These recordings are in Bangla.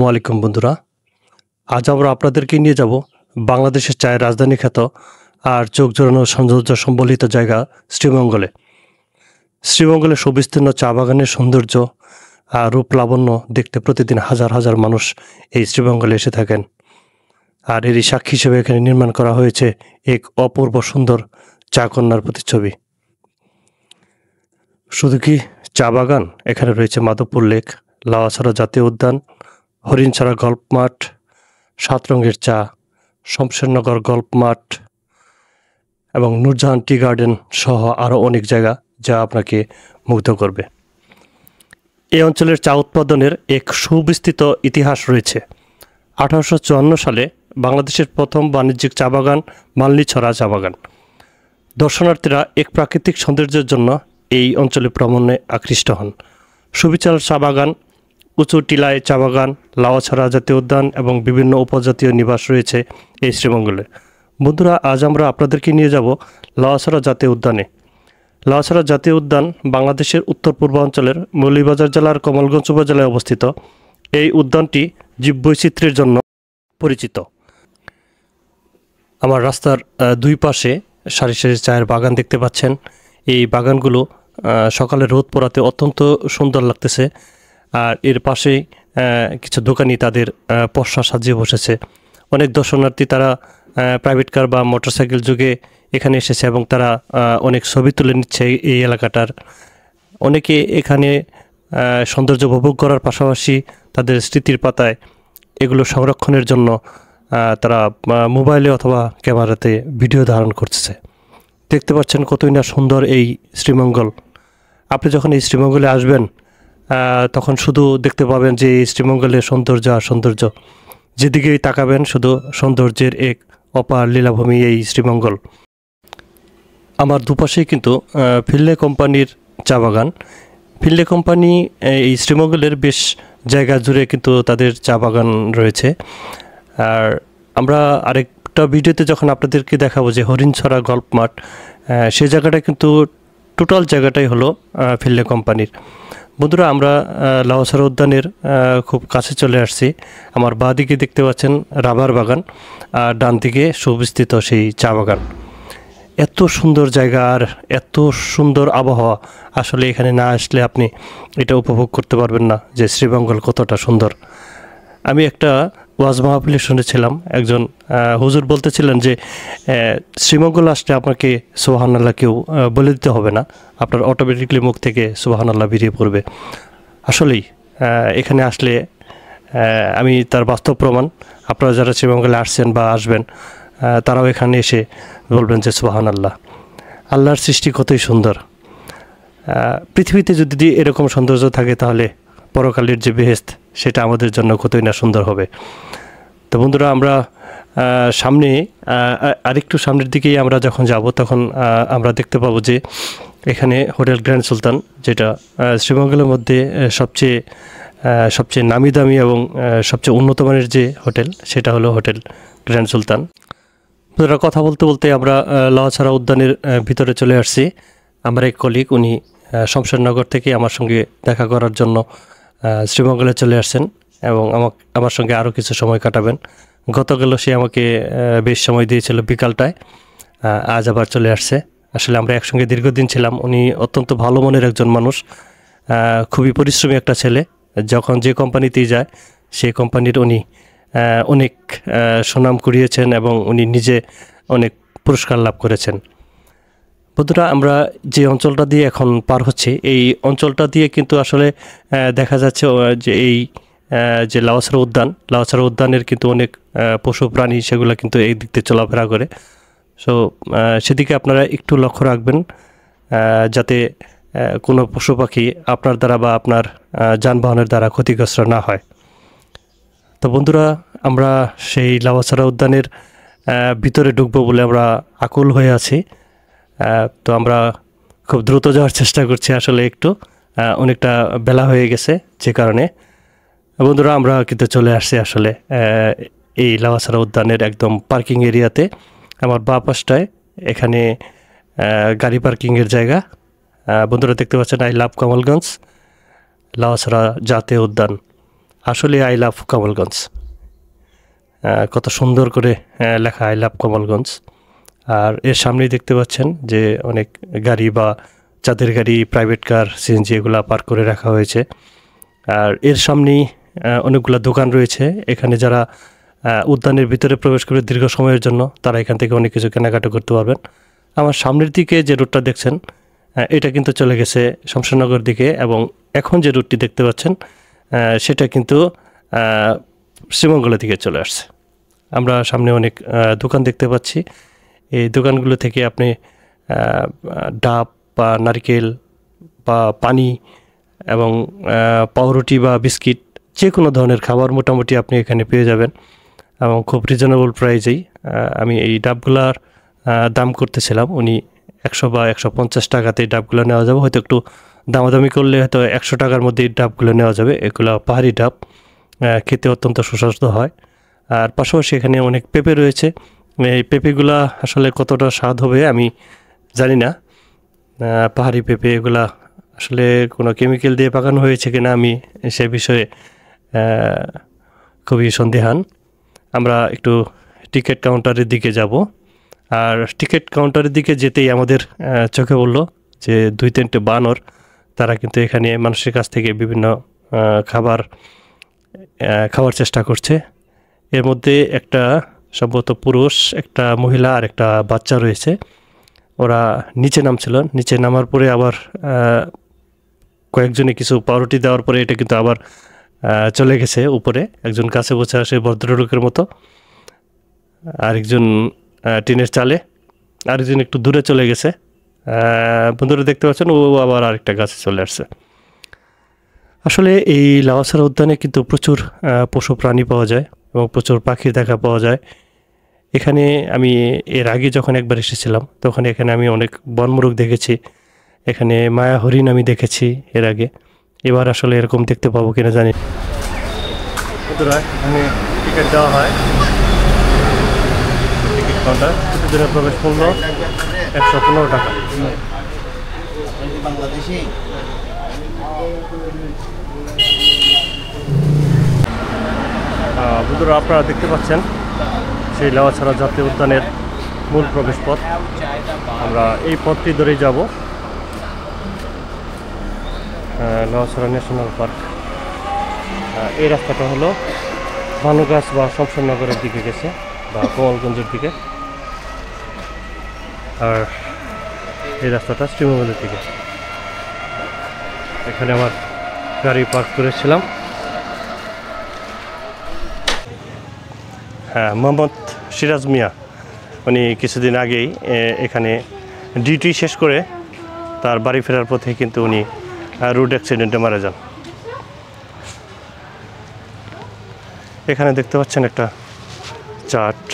ওয়ালাইকুম বন্ধুরা, আজ আমরা আপনাদেরকে নিয়ে যাব বাংলাদেশের চায়ের রাজধানী খ্যাত আর চোখ জোড়ানো সৌন্দর্য সম্বলিত জায়গা শ্রীমঙ্গলে। শ্রীমঙ্গলে সুবিস্তীর্ণ চা বাগানের সৌন্দর্য আর রূপ লাবণ্য দেখতে প্রতিদিন হাজার হাজার মানুষ এই শ্রীমঙ্গলে এসে থাকেন। আর এরই সাক্ষী হিসেবে এখানে নির্মাণ করা হয়েছে এক অপূর্ব সুন্দর চা কন্যার প্রতিচ্ছবি। শুধু কি চা বাগান, এখানে রয়েছে মাধবপুর লেক, লাউয়াছড়া জাতীয় উদ্যান, হরিণছড়া গল্ফ মাঠ, 7 রঙের চা, শমশেরনগর গল্ফ মাঠ এবং নূরজাহান টি গার্ডেন সহ আরও অনেক জায়গা যা আপনাকে মুগ্ধ করবে। এই অঞ্চলের চা উৎপাদনের এক সুবিস্তৃত ইতিহাস রয়েছে। 1854 সালে বাংলাদেশের প্রথম বাণিজ্যিক চা বাগান মালনীছড়া চা বাগান। দর্শনার্থীরা এক প্রাকৃতিক সৌন্দর্যের জন্য এই অঞ্চলে ভ্রমণে আকৃষ্ট হন। সুবিচার চা বাগান, উঁচু টিলায় চা বাগান, লাউয়াছড়া জাতীয় উদ্যান এবং বিভিন্ন উপজাতীয় নিবাস রয়েছে এই শ্রীমঙ্গলে। বন্ধুরা, আজ আমরা আপনাদেরকে নিয়ে যাব লাউয়াছড়া জাতীয় উদ্যানে। লাউয়াছড়া জাতীয় উদ্যান বাংলাদেশের উত্তর পূর্বাঞ্চলের মৌলভীবাজার জেলার কমলগঞ্জ উপজেলায় অবস্থিত। এই উদ্যানটি জীববৈচিত্র্যের জন্য পরিচিত। আমার রাস্তার দুই পাশে সারি সারি চায়ের বাগান দেখতে পাচ্ছেন। এই বাগানগুলো সকালে রোদ পোড়াতে অত্যন্ত সুন্দর লাগতেছে। আর এর পাশেই কিছু দোকানি তাদের পসরা সাজিয়ে বসেছে। অনেক দর্শনার্থী তারা প্রাইভেট কার বা মোটরসাইকেল যুগে এখানে এসেছে এবং তারা অনেক ছবি তুলে নিচ্ছে এই এলাকাটার। অনেকে এখানে সৌন্দর্য উপভোগ করার পাশাপাশি তাদের স্মৃতির পাতায় এগুলো সংরক্ষণের জন্য তারা মোবাইলে অথবা ক্যামেরাতে ভিডিও ধারণ করতেছে। দেখতে পাচ্ছেন কতই না সুন্দর এই শ্রীমঙ্গল। আপনি যখন এই শ্রীমঙ্গলে আসবেন তখন শুধু দেখতে পাবেন যে এই শ্রীমঙ্গলের সৌন্দর্য আর সৌন্দর্য, যেদিকেই তাকাবেন শুধু সৌন্দর্যের এক অপার লীলাভূমি এই শ্রীমঙ্গল। আমার দুপাশেই কিন্তু ফিনলে কোম্পানির চা বাগান। ফিনলে কোম্পানি এই শ্রীমঙ্গলের বেশ জায়গা জুড়ে কিন্তু তাদের চা বাগান রয়েছে। আর আমরা আরেকটা ভিডিওতে যখন আপনাদেরকে দেখাবো যে হরিণছড়া গল্ফ মাঠ, সেই জায়গাটা কিন্তু টোটাল জায়গাটাই হলো ফিনলে কোম্পানির। বন্ধুরা, আমরা লাউয়াছড়া উদ্যানের খুব কাছে চলে আসছি। আমার বাঁ দিকে দেখতে পাচ্ছেন রাবার বাগান আর ডান দিকে সুবিস্তৃত সেই চা বাগান। এত সুন্দর জায়গা আর এত সুন্দর আবহাওয়া, আসলে এখানে না আসলে আপনি এটা উপভোগ করতে পারবেন না যে শ্রীমঙ্গল কতটা সুন্দর। আমি একটা ওয়াজ মাহফিলে শুনেছিলাম, একজন হুজুর বলতেছিলেন যে শ্রীমঙ্গল আসলে আপনাকে সুবহানাল্লাহ কেউ বলে দিতে হবে না, আপনার অটোমেটিকলি মুখ থেকে সুবহানাল্লাহ বেরিয়ে পড়বে। আসলেই এখানে আসলে আমি তার বাস্তব প্রমাণ। আপনারা যারা শ্রীমঙ্গলে আসছেন বা আসবেন তারাও এখানে এসে বলবেন যে সুবহানাল্লাহ, আল্লাহর সৃষ্টি কতই সুন্দর। পৃথিবীতে যদি এরকম সৌন্দর্য থাকে তাহলে পরকালের যে বেহেশত সেটা আমাদের জন্য কতই না সুন্দর হবে। তো বন্ধুরা, আমরা সামনে আরেকটু সামনের দিকেই আমরা যখন যাব তখন আমরা দেখতে পাবো যে এখানে হোটেল গ্র্যান্ড সুলতান, যেটা শ্রীমঙ্গলের মধ্যে সবচেয়ে নামি দামি এবং সবচেয়ে উন্নত মানের যে হোটেল, সেটা হলো হোটেল গ্র্যান্ড সুলতান। বন্ধুরা, কথা বলতে বলতে আমরা লাউয়াছড়া উদ্যানের ভিতরে চলে আসছি। আমার এক কলিগ, উনি শমশেরনগর থেকে আমার সঙ্গে দেখা করার জন্য শ্রীমঙ্গলে চলে আসছেন এবং আমার সঙ্গে আরও কিছু সময় কাটাবেন। গতকালও সে আমাকে বেশ সময় দিয়েছিল বিকালটায়, আজ আবার চলে আসছে। আসলে আমরা একসঙ্গে দীর্ঘদিন ছিলাম। উনি অত্যন্ত ভালো মনের একজন মানুষ, খুবই পরিশ্রমী একটা ছেলে। যখন যে কোম্পানিতেই যায় সেই কোম্পানির উনি অনেক সুনাম কুড়িয়েছেন এবং উনি নিজে অনেক পুরস্কার লাভ করেছেন। বন্ধুরা, আমরা যে অঞ্চলটা দিয়ে এখন পার হচ্ছি, এই অঞ্চলটা দিয়ে কিন্তু আসলে দেখা যাচ্ছে যে এই যে লাউয়াছড়া উদ্যানের কিন্তু অনেক পশু প্রাণী সেগুলো কিন্তু এই দিক দিয়ে চলাফেরা করে। সো সেদিকে আপনারা একটু লক্ষ্য রাখবেন যাতে কোনো পশু পাখি আপনার দ্বারা বা আপনার যানবাহনের দ্বারা ক্ষতিগ্রস্ত না হয়। তো বন্ধুরা, আমরা সেই লাউয়াছড়া উদ্যানের ভিতরে ঢুকবো বলে আমরা আকুল হয়ে আছি। তো আমরা খুব দ্রুত যাওয়ার চেষ্টা করছি। আসলে একটু অনেকটা বেলা হয়ে গেছে, যে কারণে বন্ধুরা আমরা কিন্তু চলে আসছি আসলে এই লাউয়াছড়া উদ্যানের একদম পার্কিং এরিয়াতে। আমার বাঁ পাশটায় এখানে গাড়ি পার্কিংয়ের জায়গা। বন্ধুরা দেখতে পাচ্ছেন আই লাভ কমলগঞ্জ লাউয়াছড়া জাতীয় উদ্যান। আসলে আই লাভ কমলগঞ্জ, কত সুন্দর করে লেখা আই লাভ কমলগঞ্জ। আর এর সামনেই দেখতে পাচ্ছেন যে অনেক গাড়ি বা চাঁদের গাড়ি, প্রাইভেট কার, সিএনজি এগুলা পার্ক করে রাখা হয়েছে। আর এর সামনেই অনেকগুলো দোকান রয়েছে। এখানে যারা উদ্যানের ভিতরে প্রবেশ করে দীর্ঘ সময়ের জন্য, তারা এখান থেকে অনেক কিছু কেনাকাটা করতে পারবেন। আমার সামনের দিকে যে রুটটা দেখছেন, এটা কিন্তু চলে গেছে শমশেরনগর দিকে, এবং এখন যে রুটটি দেখতে পাচ্ছেন সেটা কিন্তু শ্রীমঙ্গলের দিকে চলে আসছে। আমরা সামনে অনেক দোকান দেখতে পাচ্ছি। এই দোকানগুলো থেকে আপনি ডাব বা নারকেল বা পানি এবং পাউরুটি বা বিস্কিট, যে কোনো ধরনের খাবার মোটামুটি আপনি এখানে পেয়ে যাবেন, এবং খুব রিজনেবল প্রাইজেই। আমি এই ডাবগুলার দাম করতেছিলাম, উনি 100 বা 150 টাকাতে ডাবগুলো নেওয়া যাবে। হয়তো একটু দামাদামি করলে হয়তো 100 টাকার মধ্যে এই ডাবগুলো নেওয়া যাবে। এগুলো পাহাড়ি ডাব, খেতে অত্যন্ত সুস্বাদু হয়। আর পাশাপাশি এখানে অনেক পেঁপে রয়েছে। এই পেঁপেগুলা আসলে কতটা স্বাদ হবে আমি জানি না। পাহাড়ি পেঁপে এগুলা আসলে কোনো কেমিক্যাল দিয়ে পাকানো হয়েছে কিনা আমি সে বিষয়ে খুবই সন্দেহান। আমরা একটু টিকিট কাউন্টারের দিকে যাব। আর টিকিট কাউন্টারের দিকে যেতেই আমাদের চোখে পড়লো যে 2-3টে বানর, তারা কিন্তু এখানে মানুষের কাছ থেকে বিভিন্ন খাবার চেষ্টা করছে। এর মধ্যে একটা সম্ভবত পুরুষ, একটা মহিলা আর একটা বাচ্চা রয়েছে। ওরা নিচে নামছিল, নিচে নামার পরে আবার কয়েকজনে কিছু পাউরুটি দেওয়ার পরে এটা কিন্তু আবার চলে গেছে উপরে। একজন কাছে বসে আসে ভদ্রলোকের মতো, আরেকজন টিনের চালে, আরেকজন একটু দূরে চলে গেছে। বন্ধুরা দেখতে পাচ্ছেন, ও আবার আরেকটা গাছে চলে আসছে। আসলে এই লাউয়াছড়া উদ্যানে কিন্তু প্রচুর পশু প্রাণী পাওয়া যায় এবং প্রচুর পাখির দেখা পাওয়া যায়। এখানে আমি এর আগে যখন একবার এসেছিলাম, তখন এখানে আমি অনেক বনমোরগ দেখেছি, এখানে মায়া হরিণ আমি দেখেছি এর আগে। এবার আসলে এরকম দেখতে পাবো কিনা জানি। বন্ধুরা, এখানে টিকিট দেওয়া হয়, টিকিট কাউন্টার। প্রতিদিনের প্রবেশ মূল্য 115 টাকা। বন্ধুরা, আপনারা দেখতে পাচ্ছেন সেই লাউয়াছড়া জাতীয় উদ্যানের মূল প্রবেশ পথ। আমরা এই পথটি ধরেই যাব লাউয়াছড়া ন্যাশনাল পার্ক। এই রাস্তাটা হলো ভানুগাছ বা শমশেরনগরের দিকে গেছে, বা কমলগঞ্জের দিকে। আর এই রাস্তাটা শ্রীমঙ্গলের দিকে। এখানে আমার গাড়ি পার্ক করেছিলাম। হ্যাঁ, মোহাম্মদ সিরাজ মিয়া, উনি কিছুদিন আগেই এখানে ডিউটি শেষ করে তার বাড়ি ফেরার পথে কিন্তু উনি রোড অ্যাক্সিডেন্টে মারা যান। এখানে দেখতে পাচ্ছেন একটা চার্ট।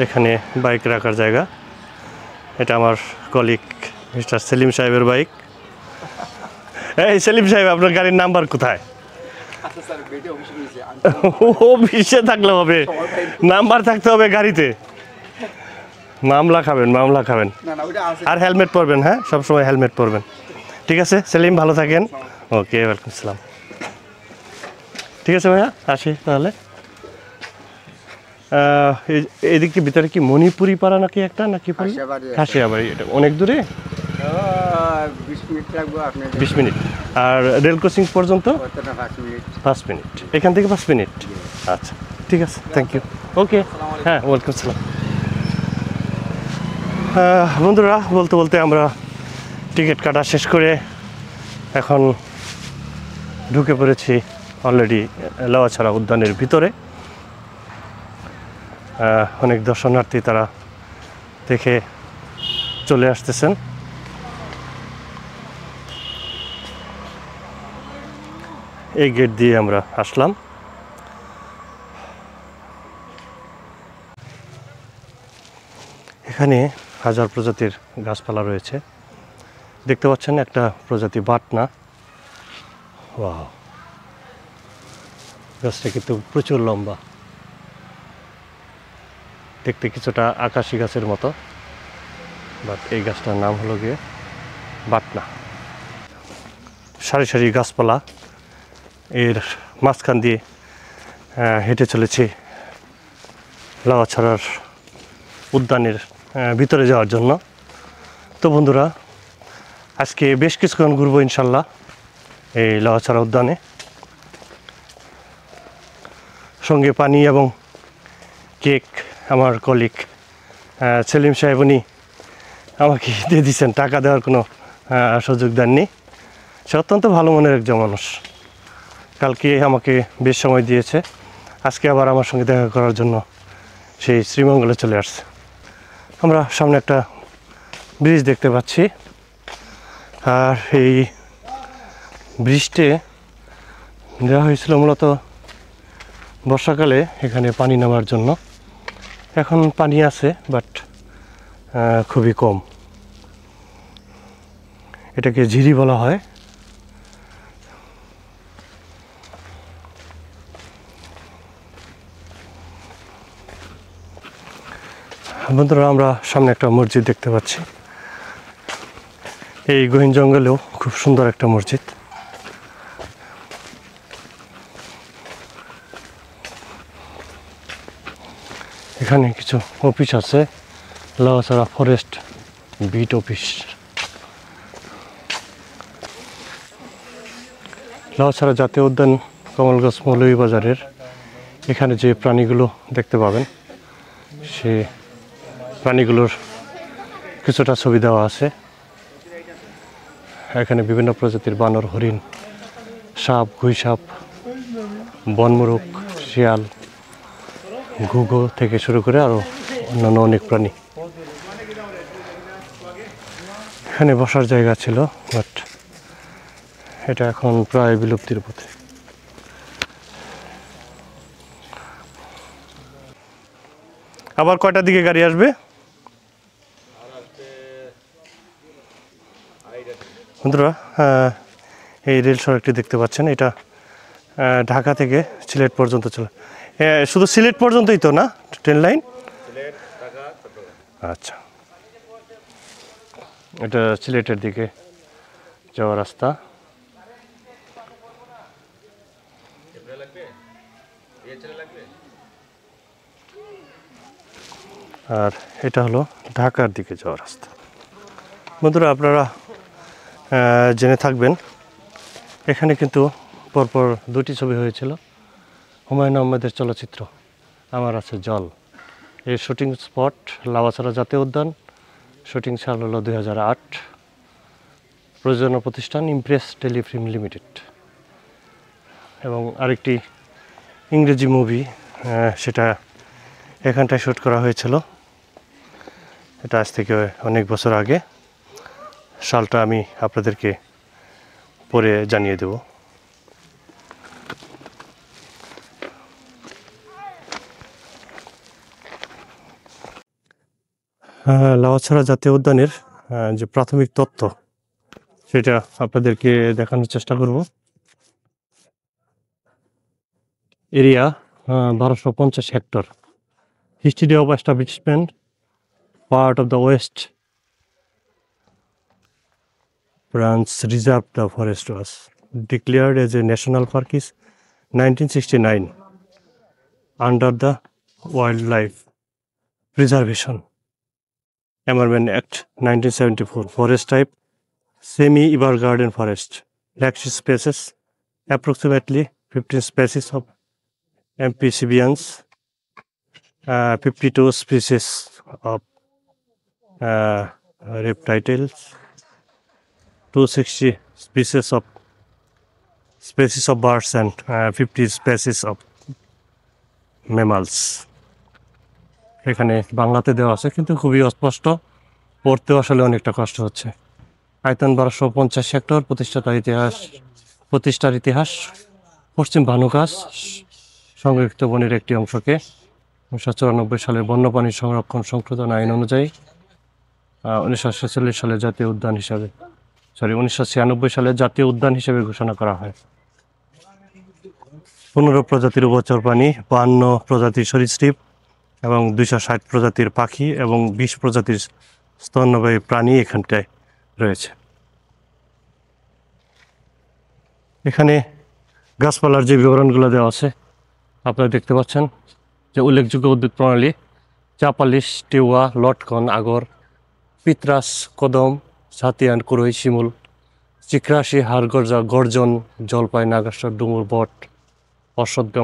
এখানে বাইক রাখার জায়গা। এটা আমার কলিগ মিস্টার সেলিম সাহেবের বাইক। এই সেলিম সাহেব, আপনার গাড়ির নাম্বার কোথায়? অফিসে থাকলে হবে, নাম্বার থাকতে হবে গাড়িতে। মামলা খাবেন, মামলা খাবেন। আর হেলমেট পরবেন, হ্যাঁ, সবসময় হেলমেট পরবেন। ঠিক আছে সেলিম, ভালো থাকেন। ওকে, ওয়েলকাম আসসালাম। ঠিক আছে ভাইয়া, আসি তাহলে। এদিকে ভিতরে কি মণিপুরি পাড়া নাকি একটা, নাকি খাসিয়াবাড়ি? এটা অনেক দূরে, 20 মিনিট। আর রেল ক্রসিং পর্যন্ত 5 মিনিট। এখান থেকে 5 মিনিট। আচ্ছা, ঠিক আছে, থ্যাংক ইউ। ওকে, হ্যাঁ, ওয়েলকাম সালাম। বন্ধুরা, বলতে বলতে আমরা টিকিট কাটা শেষ করে এখন ঢুকে পড়েছি অলরেডি লাউয়াছড়া উদ্যানের ভিতরে। অনেক দর্শনার্থী তারা দেখে চলে আসতেছেন। এই গেট দিয়ে আমরা আসলাম। এখানে হাজার প্রজাতির গাছপালা রয়েছে। দেখতে পাচ্ছেন একটা প্রজাতি বাটনা। ওয়াও, গাছটা কিন্তু প্রচুর লম্বা। দেখতে কিছুটা আকাশি গাছের মতো, বাট এই গাছটার নাম হলো গিয়ে বাটনা। সারি সারি গাছপালা, এর মাঝখান দিয়ে হেঁটে চলেছি লাউয়াছড়ার উদ্যানের ভিতরে যাওয়ার জন্য। তো বন্ধুরা, আজকে বেশ কিছুক্ষণ ঘুরবো ইনশাল্লাহ এই লাউয়াছড়া উদ্যানে। সঙ্গে পানি এবং কেক আমার কলিগ সেলিম সাহেব উনি আমাকে দিয়ে দিচ্ছেন, টাকা দেওয়ার কোনো সুযোগ দেননি। সে অত্যন্ত ভালো মনের একজন মানুষ। কালকে আমাকে বেশ সময় দিয়েছে, আজকে আবার আমার সঙ্গে দেখা করার জন্য সেই শ্রীমঙ্গলে চলে আসছে। আমরা সামনে একটা ব্রিজ দেখতে পাচ্ছি, আর এই ব্রিজটে দেওয়া হয়েছিল মূলত বর্ষাকালে এখানে পানি নামার জন্য। এখন পানি আছে, বাট খুবই কম। এটাকে ঝিরি বলা হয়। বন্ধুরা, আমরা সামনে একটা মসজিদ দেখতে পাচ্ছি। এই গহীন জঙ্গলেও খুব সুন্দর একটা মসজিদ। এখানে কিছু অফিস আছে, Lawachara forest beat office. Lawachara জাতীয় উদ্যান কমলগঞ্জ মৌলভীবাজারের এখানে যে প্রাণীগুলো দেখতে পাবেন, সে প্রাণীগুলোর কিছুটা ছবি দেওয়া আছে। এখানে বিভিন্ন প্রজাতির বানর, হরিণ, সাপ, গুইসাপ, বনমোরগ, শিয়াল, ঘুঘু থেকে শুরু করে আরও অন্যান্য অনেক প্রাণী। এখানে বসার জায়গা ছিল, বাট এটা এখন প্রায় বিলুপ্তির পথে। আবার কয়টার দিকে গাড়ি আসবে? বন্ধুরা, এই রেল সড়কটি দেখতে পাচ্ছেন, এটা ঢাকা থেকে সিলেট পর্যন্ত চলে। শুধু সিলেট পর্যন্তই তো না ট্রেন লাইন? আচ্ছা, এটা সিলেটের দিকে যাওয়ার রাস্তা। আর এটা হলো ঢাকার দিকে যাওয়ার রাস্তা। বন্ধুরা, আপনারা জেনে থাকবেন, এখানে কিন্তু পরপর দুটি ছবি হয়েছিল হুমায়ুন আহমেদের চলচ্চিত্র আমার আছে জল। এর শুটিং স্পট লাউয়াছড়া জাতীয় উদ্যান। শুটিং সাল হলো 2008। প্রযোজনা প্রতিষ্ঠান ইমপ্রেস টেলিফিল্ম লিমিটেড। এবং আরেকটি ইংরেজি মুভি, সেটা এখানটায় শ্যুট করা হয়েছিল। এটা আজ থেকে অনেক বছর আগে। সালটা আমি আপনাদেরকে পরে জানিয়ে দেব। লাউয়াছড়া জাতীয় উদ্যানের যে প্রাথমিক তথ্য, সেটা আপনাদেরকে দেখানোর চেষ্টা করব। Area 1250 hectare. History of establishment: part of the West Branch Reserve. The forest was declared as a national park in 1969 under the Wildlife Preservation Amendment Act 1974. Forest type: semi-evergarden forest. Flagship species: approximately 15 species of amphibians, 52 species of reptiles, 260 species of birds, and 50 species of mammals. এখানে বাংলাতে দেওয়া আছে, কিন্তু খুবই অস্পষ্ট, পড়তেও আসলে অনেকটা কষ্ট হচ্ছে। আয়তন 1250 হেক্টর। প্রতিষ্ঠার ইতিহাস: পশ্চিম ভানুকাস সংরক্ষিত বনের একটি অংশকে 1994 সালের বন্যপ্রাণী সংরক্ষণ সংশোধন আইন অনুযায়ী 1946 সালে জাতীয় উদ্যান হিসাবে 1996 সালে জাতীয় উদ্যান হিসেবে ঘোষণা করা হয়। 15 প্রজাতির উভচর প্রাণী, 52 প্রজাতির সরীসৃপ, এবং 260 প্রজাতির পাখি এবং 20 প্রজাতির স্তন্যপায়ী প্রাণী এখানটায় রয়েছে। এখানে গাছপালার যে বিবরণগুলো দেওয়া আছে আপনারা দেখতে পাচ্ছেন যে উল্লেখযোগ্য উদ্ভিদ প্রণালী: চাপালিশ, টিওয়া, লটকন, আগর, পিতরাস, কদম, ছাতিয়ান, কুরই, শিমুল, চিকরাশি, হাড়গর্জা, গর্জন, জলপাই, নাগাস্বর, ডুমুর, বট, অশ্বত্থ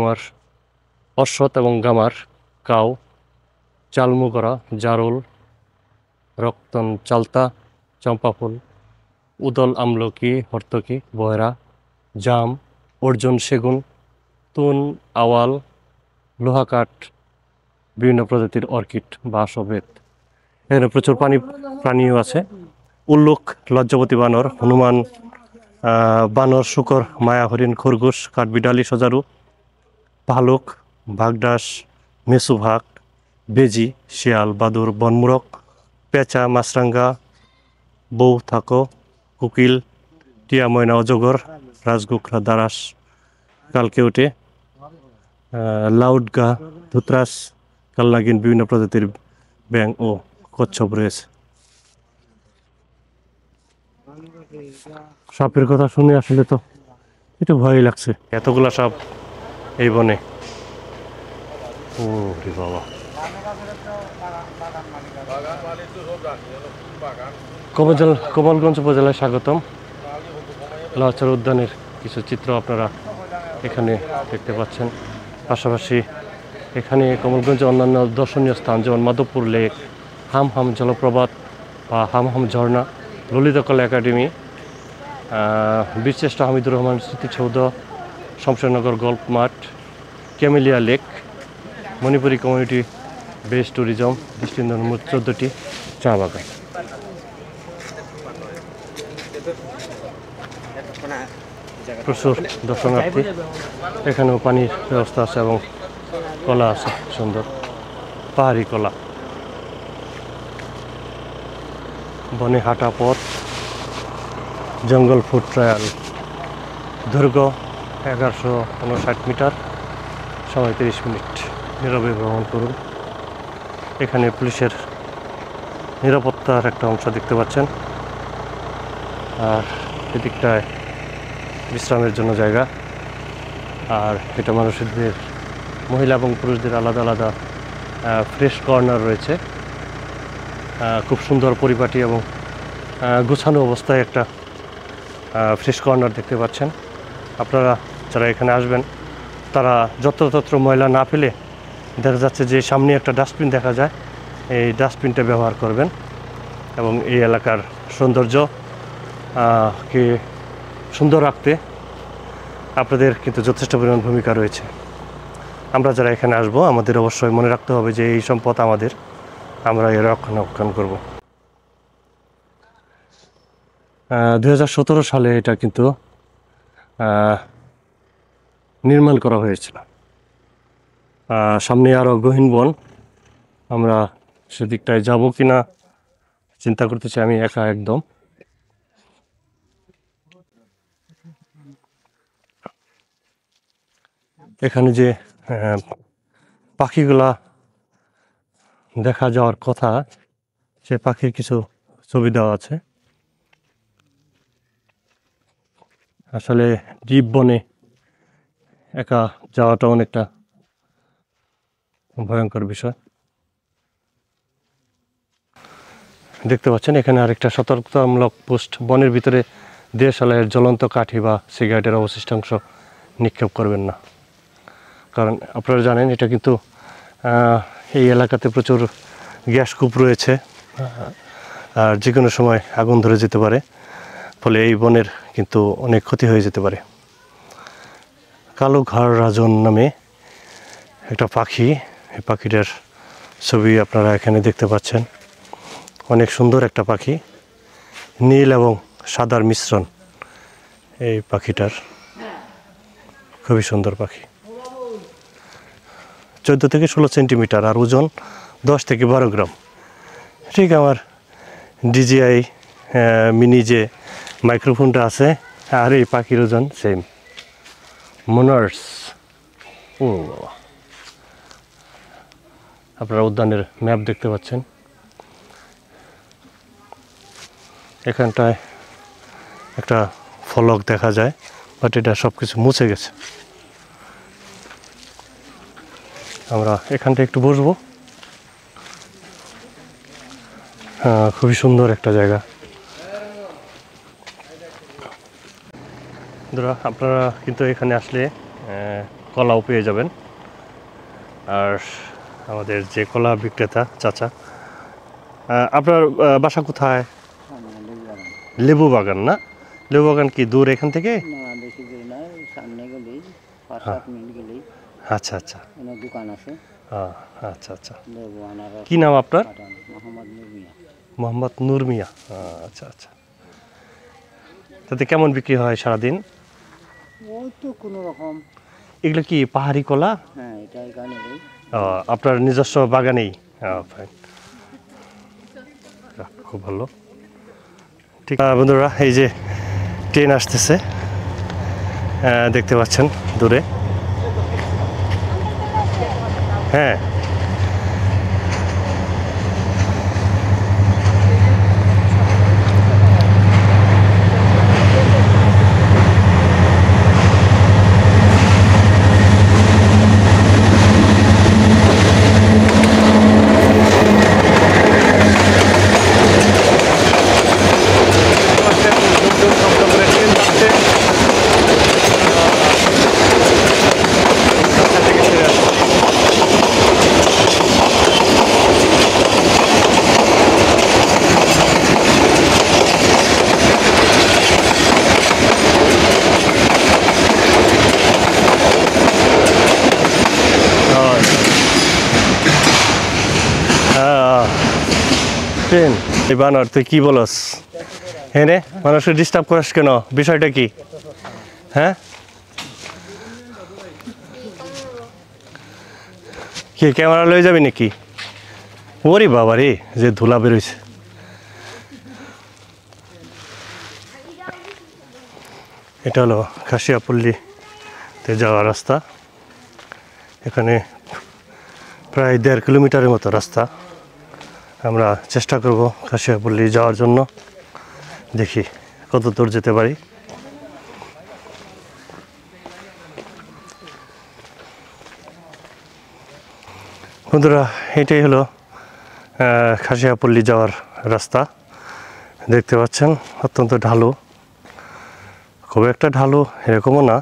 এবং গামার, কাউ, চালমুগরা, জারুল, রক্তন, চালতা, চম্পাফুল, উদল, আমলকি, হর্তকি, বয়রা, জাম, অর্জুন, সেগুন, তুন, আওয়াল, লোহাকাঠ, বিভিন্ন প্রজাতির অর্কিড বা আশবেত। এখানে প্রচুর প্রাণীও আছে: উল্লুক, লজ্জাবতী বানর, হনুমান বানর, শুকর, মায়া হরিণ, খরগোশ, কাঠবিড়ালি, সজারু, ভালুক, ভাগডাস, মেসুভাগ, বেজি, শিয়াল, বাদুর, বনমুরক, পেঁচা, মাছরাঙ্গা, বউ থাকো, কুকিল, টিয়া, ময়না, অজগর, রাজগুকরা, দারাস, কালকেউটে, লাউডগা, ধুতরাস, কালনাগিন, বিভিন্ন প্রজাতির ব্যাঙ ও কচ্ছপ রয়েছে। সাপের কথা শুনে আসলে তো একটু ভয়ই লাগছে, এতগুলা সাপ এই বনে। ও রে বাবা! কমলগঞ্জ উপজেলায় স্বাগতম। লাউচর উদ্যানের কিছু চিত্র আপনারা এখানে দেখতে পাচ্ছেন। পাশাপাশি এখানে কমলগঞ্জে অন্যান্য দর্শনীয় স্থান যেমন মাধবপুর লেক, হামহাম জলপ্রপাত বা হামহাম ঝর্ণা, ললিত কলা একাডেমি, বীরশ্রেষ্ঠ হামিদুর রহমান স্মৃতিসৌধ, শমশেরনগর গল্ফ মাঠ, camellia lake, Manipuri community base tourism, দৃষ্টিনন্দন 14টি চা বাগান। প্রচুর দর্শনার্থী, এখানেও পানির ব্যবস্থা আছে এবং কলা আছে, সুন্দর পাহাড়ি কলা। বনে হাঁটা পথ, জঙ্গল ফুড ট্রায়াল, দৈর্ঘ্য 1159 মিটার, সময় 30 মিনিট। নীরবে ভ্রমণ করুন। এখানে পুলিশের নিরাপত্তার একটা অংশ দেখতে পাচ্ছেন, আর এদিকটায় বিশ্রামের জন্য জায়গা, আর এটা মানুষদের, মহিলা এবং পুরুষদের আলাদা আলাদা ফ্রেশ কর্নার রয়েছে। খুব সুন্দর পরিপাটি এবং গোছানো অবস্থায় একটা ফ্রেশ কর্নার দেখতে পাচ্ছেন। আপনারা যারা এখানে আসবেন তারা যত্রতত্র ময়লা না ফেলে, দেখা যাচ্ছে যে সামনে একটা ডাস্টবিন দেখা যায়, এই ডাস্টবিনটা ব্যবহার করবেন এবং এই এলাকার সৌন্দর্য কে সুন্দর রাখতে আপনাদের কিন্তু যথেষ্ট পরিমাণ ভূমিকা রয়েছে। আমরা যারা এখানে আসব আমাদের অবশ্যই মনে রাখতে হবে যে এই সম্পদ আমাদের, আমরা এর রক্ষণাবেক্ষণ করব। 2017 সালে এটা কিন্তু নির্মাণ করা হয়েছিল। সামনে আরও গহীন বন, আমরা সেদিকটায় যাব কিনা চিন্তা করতেছি আমি একা একদম। এখানে যে পাখিগুলা দেখা যাওয়ার কথা, সে পাখির কিছু ছবি দেওয়া আছে। আসলে ডিপ বনে একা যাওয়াটা অনেকটা ভয়ঙ্কর বিষয়। দেখতে পাচ্ছেন এখানে আরেকটা সতর্কতামূলক পোস্ট: বনের ভিতরে দেশালাইয়ের জ্বলন্ত কাঠি বা সিগারেটের অবশিষ্টাংশ নিক্ষেপ করবেন না। কারণ আপনারা জানেন এটা কিন্তু এই এলাকাতে প্রচুর গ্যাস কূপ রয়েছে, আর যে কোনো সময় আগুন ধরে যেতে পারে, ফলে এই বনের কিন্তু অনেক ক্ষতি হয়ে যেতে পারে। কালো ঘাড় রাজন নামে একটা পাখি, এই পাখিটার ছবি আপনারা এখানে দেখতে পাচ্ছেন। অনেক সুন্দর একটা পাখি, নীল এবং সাদার মিশ্রণ এই পাখিটার, খুবই সুন্দর পাখি। 14 থেকে 16 সেন্টিমিটার আর ওজন 10 থেকে 12 গ্রাম। ঠিক আমার DJI মিনি যে মাইক্রোফোনটা আছে আর এই পাখির ওজন সেম। মোনার্স, ও বাবা! আপনারা উদ্যানের ম্যাপ দেখতে পাচ্ছেন। এখানটায় একটা ফলক দেখা যায়, বাট এটা সব কিছু মুছে গেছে। আমরা এখানটা একটু বসবো। খুবই সুন্দর একটা জায়গা। বন্ধুরা, আপনারা কিন্তু এখানে আসলে কলাও পেয়ে যাবেন। আর আমাদের যে কলা বিক্রেতা চাচা, আপনার বাসা কোথায়? লেবু বাগান না? লেবু বাগান কি দূর এখান থেকে? আচ্ছা আচ্ছা, দোকান আছে। আচ্ছা আচ্ছা। কি নাম আপনার? মোহাম্মদ নূর মিয়া। আচ্ছা আচ্ছা। তাতে কেমন বিক্রি হয় সারাদিন? ওই তো কোনো রকম। এগুলো কি পাহাড়ি কলা? হ্যাঁ, এটা এখানে আপনার নিজস্ব বাগানেই? ফাইন, খুব ভালো। ঠিক বন্ধুরা, এই যে ট্রেন আসতেছে, দেখতে পাচ্ছেন দূরে। হ্যাঁ, ট্রেন। এই বানর, তুই কি বলস? হ্যাঁ রে, মানুষকে ডিস্টার্ব করিস কেন? বিষয়টা কি? হ্যাঁ, কি ক্যামেরা লয়ে যাবি নাকি? ওরে বাবা রে, যে ধুলা বেরোইছে। এটা হলো খাসিয়াপল্লিতে যাওয়ার রাস্তা। এখানে প্রায় 1.5 কিলোমিটারের মতো রাস্তা। আমরা চেষ্টা করব খাসিয়াপল্লি যাওয়ার জন্য, দেখি কত দূর যেতে পারি। বন্ধুরা, এটাই হলো খাসিয়াপল্লি যাওয়ার রাস্তা। দেখতে পাচ্ছেন অত্যন্ত ঢালু, খুব একটা ঢালু এরকমও না।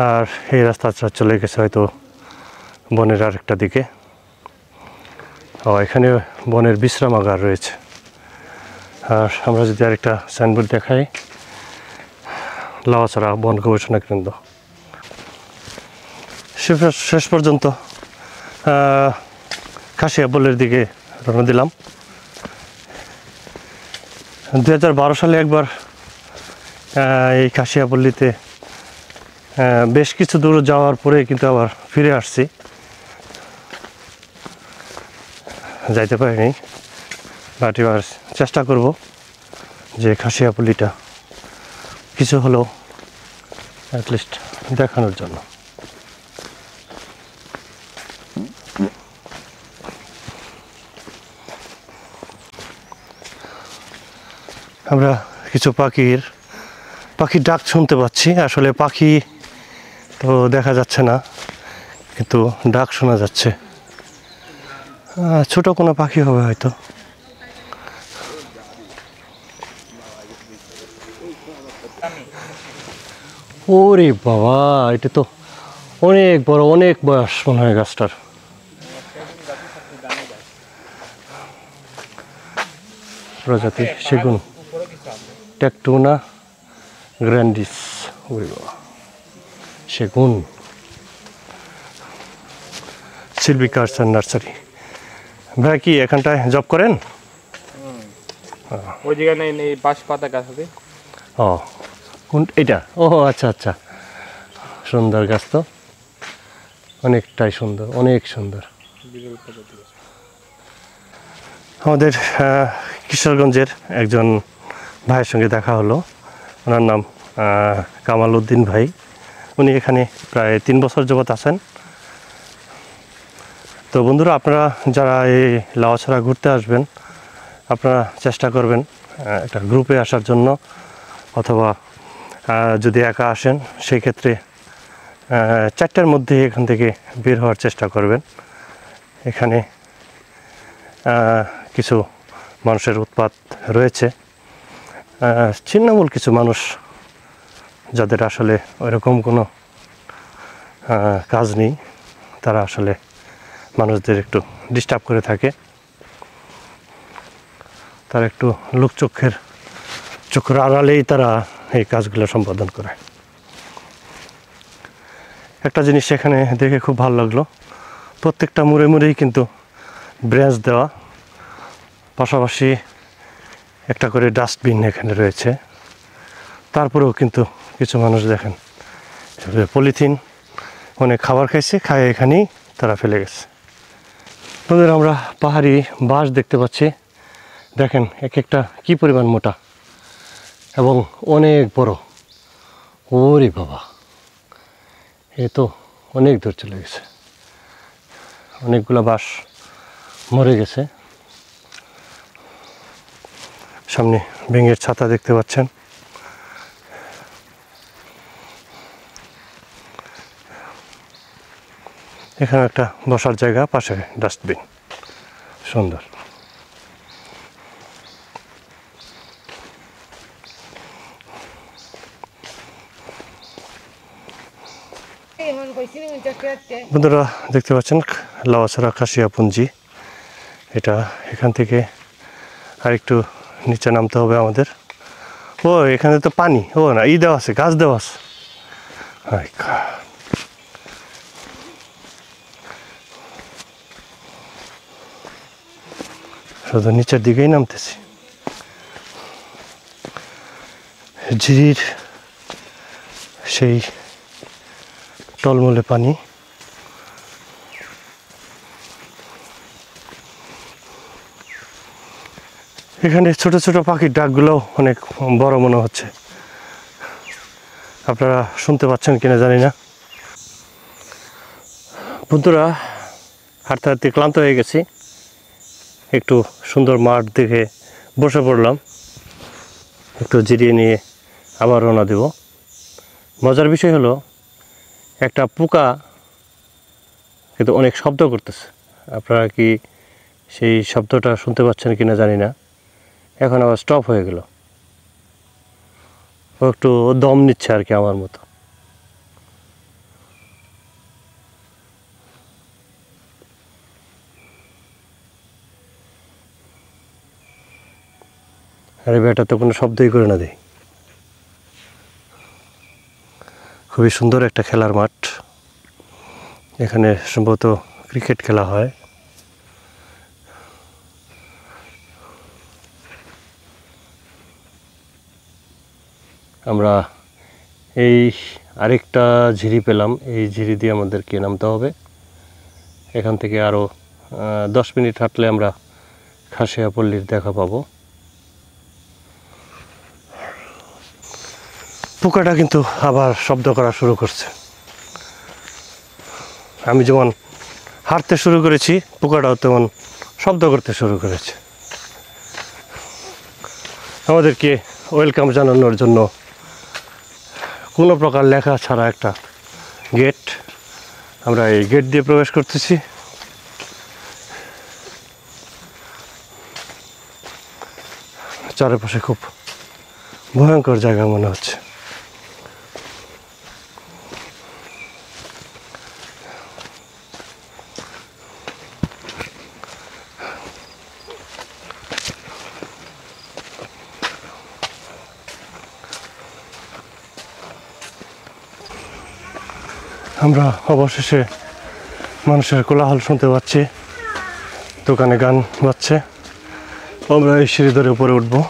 আর এই রাস্তাটা চলে গেছে হয়তো বনের আরেকটা দিকে। এখানে বনের বিশ্রামাগার রয়েছে। আর আমরা যদি আরেকটা সাইনবোর্ড দেখাই, লাউয়াছড়া বন গবেষণা কেন্দ্র। শেষ পর্যন্ত খাসিয়াপল্লির দিকে রওনা দিলাম। 2012 সালে একবার এই খাসিয়াপল্লিতে বেশ কিছু দূর যাওয়ার পরে কিন্তু আবার ফিরে আসছি, যাইতে পারিনি। বাট এবার চেষ্টা করব যে খাসিয়াপল্লিটা কিছু হলেও অ্যাটলিস্ট দেখানোর জন্য। আমরা কিছু পাখির ডাক শুনতে পাচ্ছি। আসলে পাখি তো দেখা যাচ্ছে না, কিন্তু ডাক শোনা যাচ্ছে। ছোট কোনো পাখি হবে হয়তো। ওরে বাবা, এটা তো অনেক বড়, অনেক বয়স মনে হয় গাছটার। প্রজাতি সেগুন, টেকটুনা গ্র্যান্ডিস। ওরে বাবা, সেগুন। সিলভিকা আর্টস অ্যান্ড নার্সারি। ভাই কি এখানটায় জব করেন? ওই জায়গায় নেই, বাঁশ পাতা গাছ হবে। কোন এটা? ও আচ্ছা আচ্ছা, সুন্দর গাছ তো, অনেকটাই সুন্দর, অনেক সুন্দর। আমাদের কিশোরগঞ্জের একজন ভাইয়ের সঙ্গে দেখা হলো। ওনার নাম কামাল উদ্দিন ভাই। উনি এখানে প্রায় 3 বছর যাবৎ আছেন। তো বন্ধুরা, আপনারা যারা এই লাউয়াছড়া ঘুরতে আসবেন, আপনারা চেষ্টা করবেন একটা গ্রুপে আসার জন্য, অথবা যদি একা আসেন সেই ক্ষেত্রে 4টার মধ্যে এখান থেকে বের হওয়ার চেষ্টা করবেন। এখানে কিছু মানুষের উৎপাত রয়েছে, ছিন্নমূল কিছু মানুষ যাদের আসলে ওইরকম কোনো কাজ নেই, তারা আসলে মানুষদের একটু ডিস্টার্ব করে থাকে। তারা একটু চোখের আড়ালেই তারা এই কাজগুলো সম্পাদন করে। একটা জিনিস এখানে দেখে খুব ভালো লাগলো, প্রত্যেকটা মুড়েই কিন্তু ব্রেঞ্চ দেওয়া, পাশাপাশি একটা করে ডাস্টবিন এখানে রয়েছে। তারপরেও কিন্তু কিছু মানুষ দেখেন পলিথিন অনেক খাবার খাইছে, খায় এখানেই তারা ফেলে গেছে। আমাদের আমরা পাহাড়ি বাঁশ দেখতে পাচ্ছি, দেখেন এক একটা কি পরিমাণ মোটা এবং অনেক বড়। ওরে বাবা, এ তো অনেক দূর চলে গেছে, অনেকগুলো বাঁশ মরে গেছে। সামনে ব্যাঙের ছাতা দেখতে পাচ্ছেন। এখানে একটা বসার জায়গা, পাশে ডাস্টবিন, সুন্দর। বন্ধুরা দেখতে পাচ্ছেন লাউয়াছড়া খাসিয়াপুঞ্জি। এটা এখান থেকে আরেকটু নিচে নামতে হবে আমাদের। ও এখানে তো পানি, ও না, দেওয়া আছে, গাছ দেওয়া আছে। শুধু নিচের দিকেই নামতেছি। ঝিরির সেই টলমলে পানি। এখানে ছোট ছোট পাখির ডাকগুলোও অনেক বড় মনে হচ্ছে, আপনারা শুনতে পাচ্ছেন কিনা জানি না। বন্ধুরা, হাঁটতে হাঁটতে ক্লান্ত হয়ে গেছি, একটু সুন্দর মাঠ দেখে বসে পড়লাম, একটু জিরিয়ে নিয়ে আবার রওনা দেব। মজার বিষয় হলো, একটা পোকা কিন্তু অনেক শব্দ করতেছে। আপনারা কি সেই শব্দটা শুনতে পাচ্ছেন কিনা জানি না। এখন আবার স্টপ হয়ে গেল, ও একটু দম নিচ্ছে আর কি, আমার মতো। আরে বেটা তো কোনো শব্দই করে না দেয়। খুবই সুন্দর একটা খেলার মাঠ, এখানে সম্ভবত ক্রিকেট খেলা হয়। আমরা এই আরেকটা ঝিরি পেলাম, এই ঝিরি দিয়ে আমাদেরকে নামতে হবে। এখান থেকে আরও 10 মিনিট হাঁটলে আমরা খাসিয়াপল্লীর দেখা পাবো। পোকাটা কিন্তু আবার শব্দ করা শুরু করছে। আমি যেমন হাঁটতে শুরু করেছি, পোকাটাও তেমন শব্দ করতে শুরু করেছে। আমাদেরকে ওয়েলকাম জানানোর জন্য কোনো প্রকার লেখা ছাড়া একটা গেট, আমরা এই গেট দিয়ে প্রবেশ করতেছি। চারপাশে খুব ভয়ঙ্কর জায়গা মনে হচ্ছে। আমরা অবশেষে মানুষের কোলাহল শুনতে পাচ্ছি, দোকানে গান বাজছে। আমরা এই সিঁড়ি ধরে উপরে উঠবো।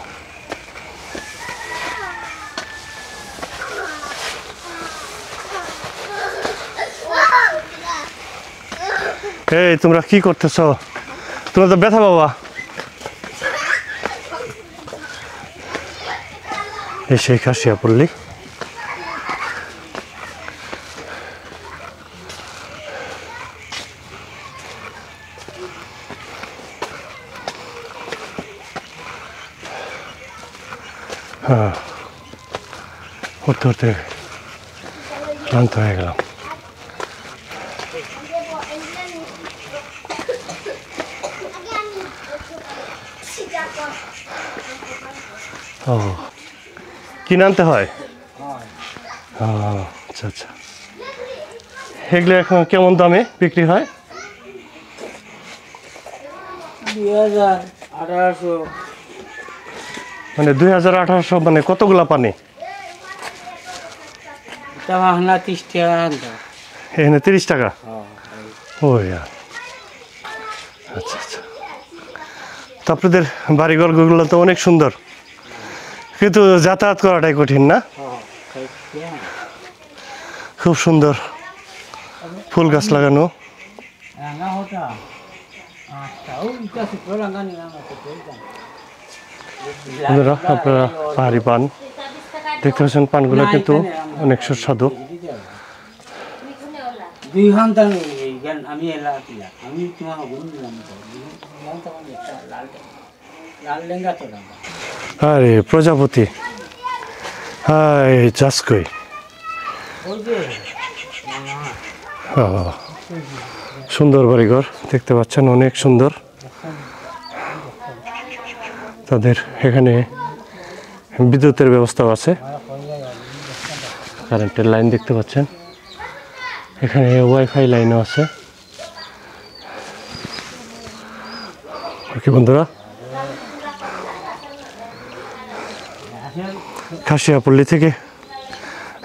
এই তোমরা কি করতেছ? তোমরা তো ব্যথা বাবা। এই সেই খাসিয়াপল্লী। হ্যাঁ, উঠতে উঠতে ক্লান্ত হয়ে গেলাম। ও, কিনে আনতে হয়? ও, আচ্ছা আচ্ছা। এগুলো এখন কেমন দামে বিক্রি হয়? 2000, 1800। মানে 2000-1800, মানে কতগুলা পানি? এটা ভাঙনা 30 টাকা আনতে। এখানে 30 টাকা? হ্যাঁ। ও ইয়ার, আচ্ছা আচ্ছা। তো আপনাদের বাড়িঘরগুলো তো অনেক সুন্দর, কিন্তু যাতায়াত করাটাই কঠিন না? খুব সুন্দর ফুল গাছ লাগানো। রাঙা হতা। আচ্ছা, ও ইটা সুতো রাঙা নি রাঙা সুতো। বন্ধুরা, আপনারা পাহাড়ি পান দেখতে পাচ্ছেন, পানগুলো কিন্তু অনেক সুস্বাদু। 2 ঘন্টা গান আমি এলা কিলা। আমি তোমার গুণ দিলাম তো। 2 ঘন্টা মানে একটা লাল লেঙ্গা তো রাঙা। আরে প্রজাপতি, হাই জাসকই। ওই যে সুন্দর বাড়িঘর দেখতে পাচ্ছেন, অনেক সুন্দর। তাদের এখানে বিদ্যুতের ব্যবস্থাও আছে, কারেন্টের লাইন দেখতে পাচ্ছেন। এখানে ওয়াইফাই লাইনও আছে। ওকে বন্ধুরা, খাসিয়াপল্লী থেকে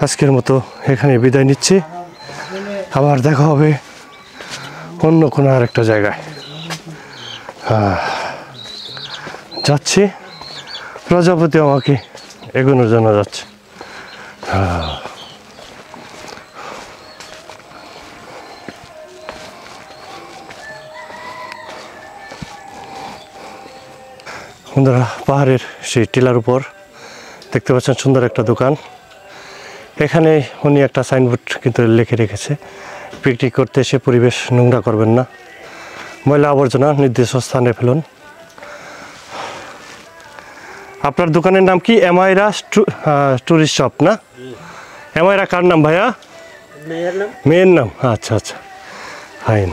আজকের মতো এখানে বিদায় নিচ্ছি। আবার দেখা হবে অন্য কোনো আরেকটা জায়গায়। যাচ্ছি, প্রজাপতি আমাকে এগোনোর জন্য যাচ্ছে। বন্ধুরা, পাহাড়ের সেই টিলার উপর দেখতে পাচ্ছেন সুন্দর একটা দোকান। এখানে উনি একটা সাইনবোর্ড কিন্তু লিখে রেখেছে, পিকনিক করতে এসে পরিবেশ নোংরা করবেন না, ময়লা আবর্জনা নির্দিষ্ট স্থানে ফেলুন। আপনার দোকানের নাম কি? এমআইরা টুরিস্ট শপ না? এমআইরা কার নাম ভাইয়া? মেয়ের নাম? আচ্ছা আচ্ছা, ফাইন।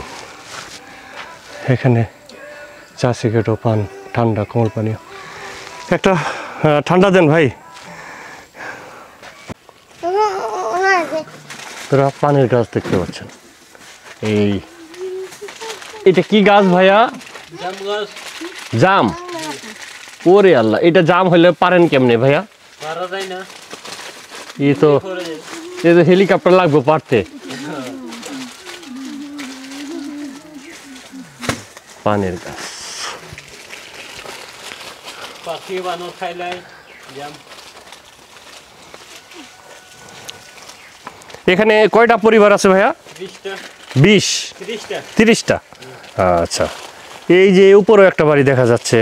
এখানে চা, সিগারেট ও পান, ঠান্ডা কোমল পানীয়। একটা ঠান্ডা দেন ভাই। তোরা পানের গাছ দেখতে পাচ্ছেন। এটা কি গাছ ভাইয়া? জাম। ওরে আল্লাহ, এটা জাম হলে পারেন কেমনে ভাইয়া? এই তো হেলিকপ্টার লাগবে পারতে। পানের গাছ। এখানে কয়টা পরিবার আছে ভাইয়া? 20-30টা। আচ্ছা, এই যে উপরেও একটা বাড়ি দেখা যাচ্ছে।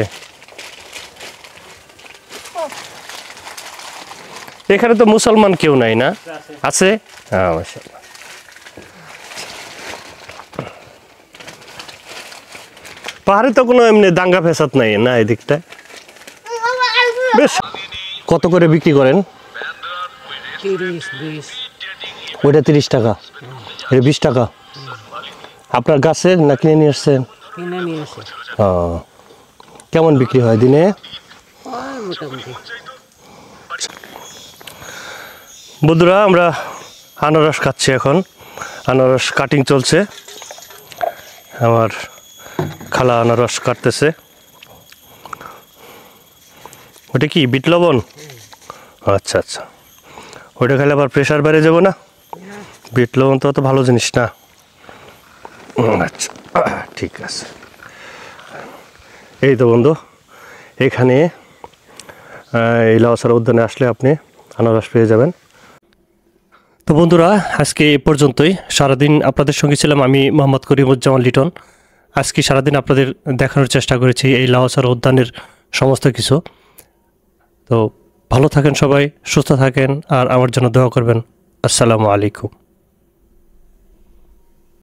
এখানে তো মুসলমান কেউ নাই না? আছে? হ্যাঁ, মাশাআল্লাহ। পাহাড়ে তো কোনো এমনি দাঙ্গা ফেসাদ নাই না এই দিকটায়? বেশ। কত করে বিক্রি করেন? 30-20। ওইটা 30 টাকা, এটা 20 টাকা। আপনার গাছের না কিনে নিয়ে আসছেন? কিনে নিয়ে এসে। কেমন বিক্রি হয় দিনে? মোটামুটি। বন্ধুরা, আমরা আনারস খাচ্ছি এখন। আনারস কাটিং চলছে, আমার খালা আনারস কাটতেছে। ওটা কি বিট লবণ? আচ্ছা আচ্ছা, ওইটা খেলে আবার প্রেশার বেড়ে যাবো না? বিট লবণ তো অত ভালো জিনিস না। আচ্ছা, ঠিক আছে। এই তো বন্ধু, এখানে এই লাউসার উদ্যানে আসলে আপনি আনারস পেয়ে যাবেন। তো বন্ধুরা, আজকে এ পর্যন্তই। সারাদিন আপনাদের সঙ্গে ছিলাম আমি, মোহাম্মদ করিমুজ্জামান লিটন। আজকে সারাদিন আপনাদের দেখানোর চেষ্টা করেছি এই লাউসার উদ্যানের সমস্ত কিছু। তো ভালো থাকেন সবাই, সুস্থ থাকেন, আর আমার জন্য দোয়া করবেন। আসসালামু আলাইকুম।